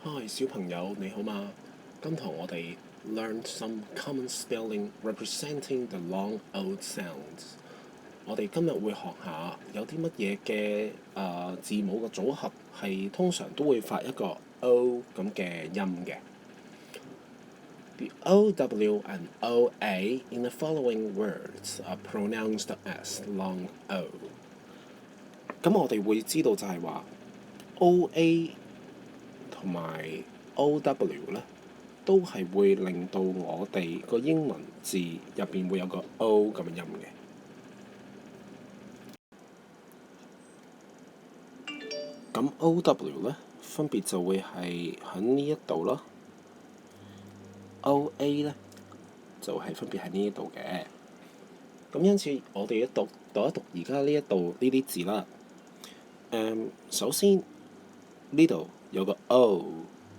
Hi，小朋友你好嗎？今堂我哋 learn some common spelling representing the long O sounds。我哋今日會學下有啲乜嘢嘅字母嘅組合係通常都會發一個 O 咁嘅音嘅。The O W and O A in the following words are pronounced as long O。咁我哋會知道就係話 O A 同埋 O W 咧，都係會令到我哋個英文字入邊會有個 O 咁嘅音嘅。咁 O W 咧，分別就會係喺呢一度啦。O A 咧就係分別喺呢一度嘅。咁因此我哋讀一讀而家呢一度呢啲字啦。首先呢度有個 O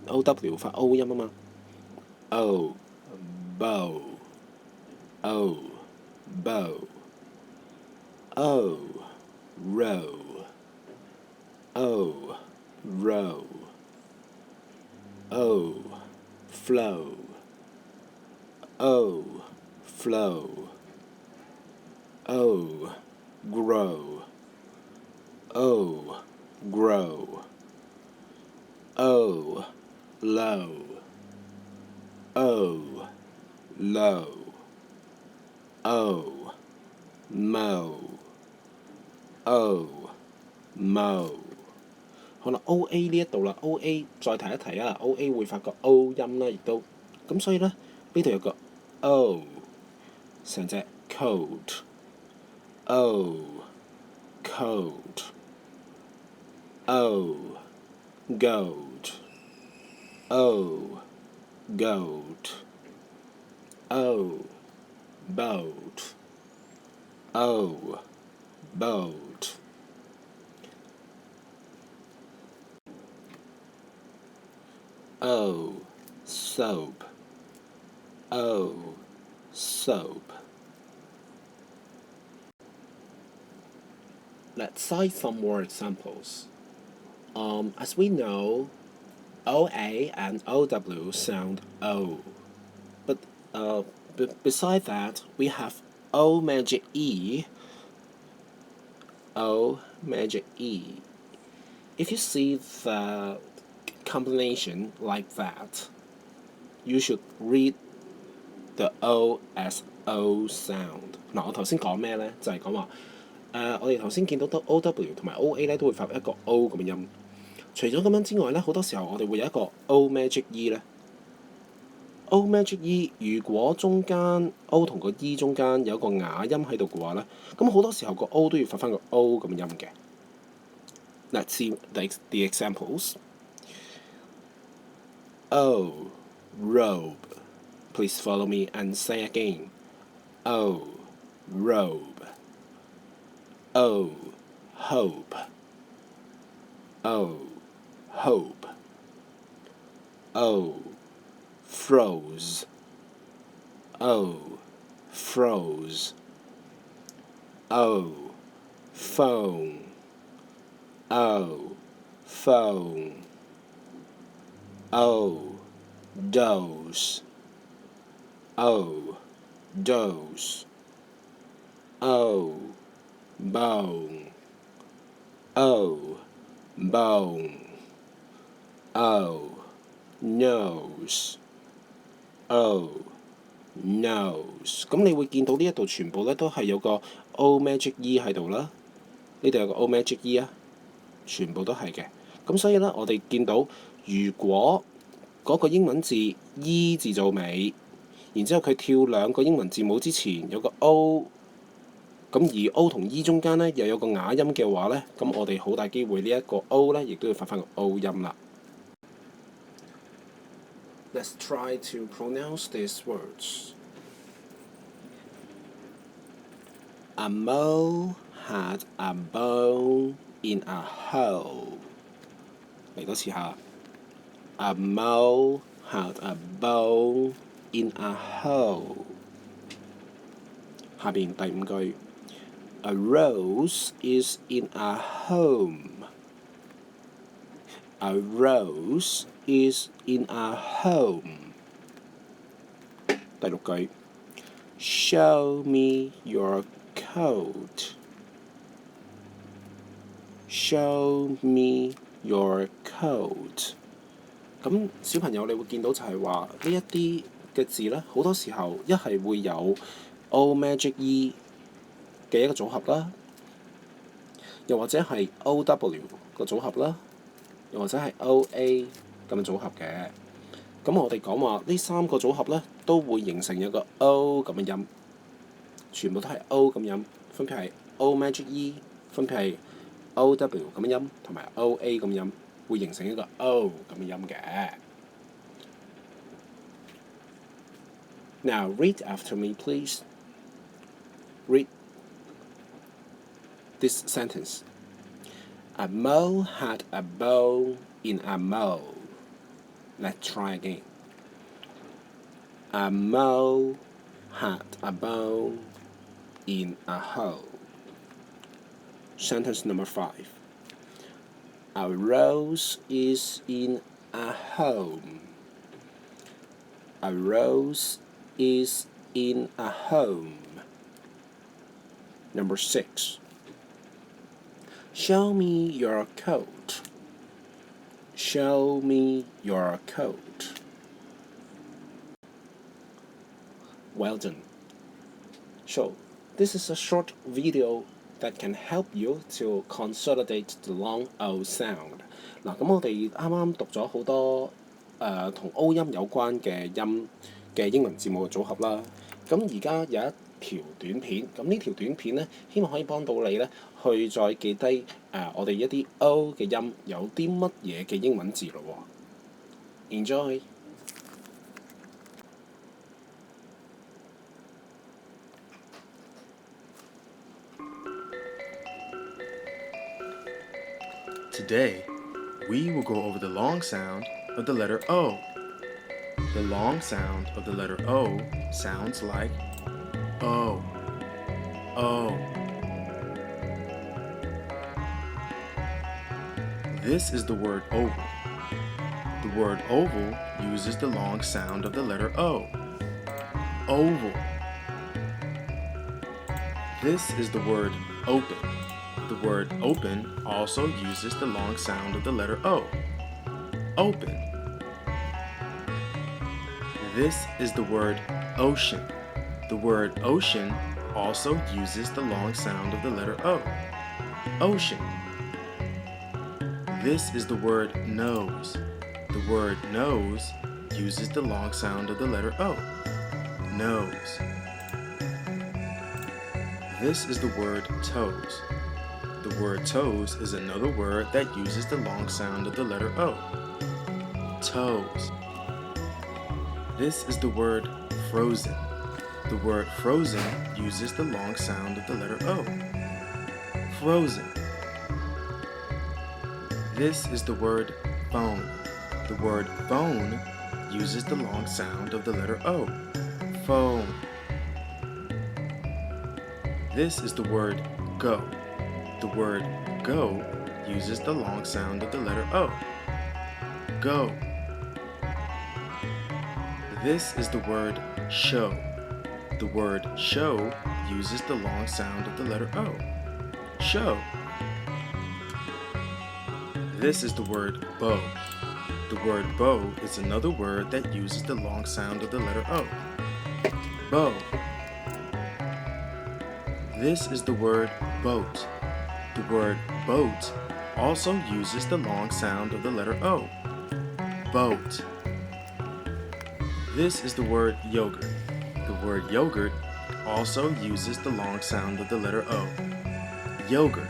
W 發 O 音啊嘛。O bow O bow O row O row O flow O flow O grow O grow O low O low O mow O mow。好啦，O A 呢一度啦，O A 再提一提啊，O A 會發個 O 音啦，亦都咁，所以咧呢度有個 O 成隻 coat O coat O goat O goat O boat O boat O soap O soap。 Let's cite some more examples. As we know, OA and OW sound O. But beside that, we have O magic E. O magic E. If you see the combination like that, you should read the O as O sound。嗱，我頭先講咩呢？就係講話我哋頭先見到得 O W 同埋 O A 咧都會發一個 O 咁嘅音。除咗咁樣之外咧，好多時候我哋會有一個 O magic E 咧。O magic E 如果中間 O 同個 E 中間有一個啞音喺度嘅話咧，咁好多時候個 O 都要發翻個 O 咁嘅音嘅。Let's see the examples. O robe. Please follow me and say again. O robe. O hope O hope O froze O froze O phone O phone O dose O dose O bone O bone O nose O nose。 咁你會見到呢一度全部咧都係有個 O magic E 喺度啦，呢度有個 O magic E 啊，全部都係嘅。咁所以咧，我哋見到如果嗰個英文字 E 字做尾，然之後佢跳兩個英文字母之前有個 O。咁而 O 同 E 中間咧又有個啞音嘅話咧，咁我哋好大機會呢一個 O 咧，亦都要發翻個 O 音啦。Let's try to pronounce these words. A mole had a bone in a hole. 嚟多次下。A mole had a bone in a hole. 下邊第五句。A rose is in a home. A rose is in a home。第六句 Show me your coat. Show me your coat。咁小朋友，你會見到就係話呢一啲嘅字呢，好多時候一係會有 O Magic E 嘅一個組合啦，又或者係 O W 個組合啦，又或者係 O A 咁嘅組合嘅。咁我哋講話呢三個組合呢，都會形成一個 O 咁嘅音，全部都係 O 咁音，分別係 O Magic E， 分別係 O W 咁嘅音，同埋 O A 咁音，會形成一個 O 咁嘅音嘅。Now read after me, please. Read this sentence. A mole had a bow in a mole. Let's try again. A mole had a bow in a hole. Sentence number 5. A rose is in a home. A rose is in a home. Number 6. Show me your coat. Show me your coat. Well done. So, this is a short video that can help you to consolidate the long O sound。嗱，咁我哋啱啱讀咗好多同 O 音有關嘅音嘅英文字母嘅組合啦。咁而家有一條短片，咁呢條短片呢，希望可以幫到你呢，去再記低我哋一啲 O 嘅音有啲乜嘢嘅英文字咯喎。Enjoy！Today, we will go over the long sound of the letter O. The long sound of the letter O sounds like O, O. This is the word oval. The word oval uses the long sound of the letter O. Oval. This is the word open. The word open also uses the long sound of the letter O. Open. This is the word ocean. The word ocean also uses the long sound of the letter O. Ocean. This is the word nose. The word nose uses the long sound of the letter O. Nose. This is the word toes. The word toes is another word that uses the long sound of the letter O. Toes. This is the word frozen. The word frozen uses the long sound of the letter O. Frozen. This is the word phone. The word phone uses the long sound of the letter O. Phone. This is the word go. The word go uses the long sound of the letter O. Go. This is the word show. The word show uses the long sound of the letter O. Show. This is the word bow. The word bow is another word that uses the long sound of the letter O. Bow. This is the word boat. The word boat also uses the long sound of the letter O. Boat. This is the word yogurt. The word yogurt also uses the long sound of the letter O. Yogurt.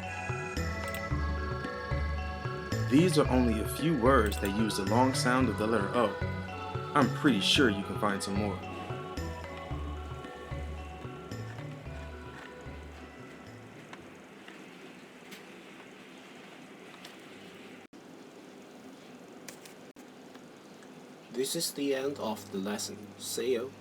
These are only a few words that use the long sound of the letter O. I'm pretty sure you can find some more. This is the end of the lesson. See you.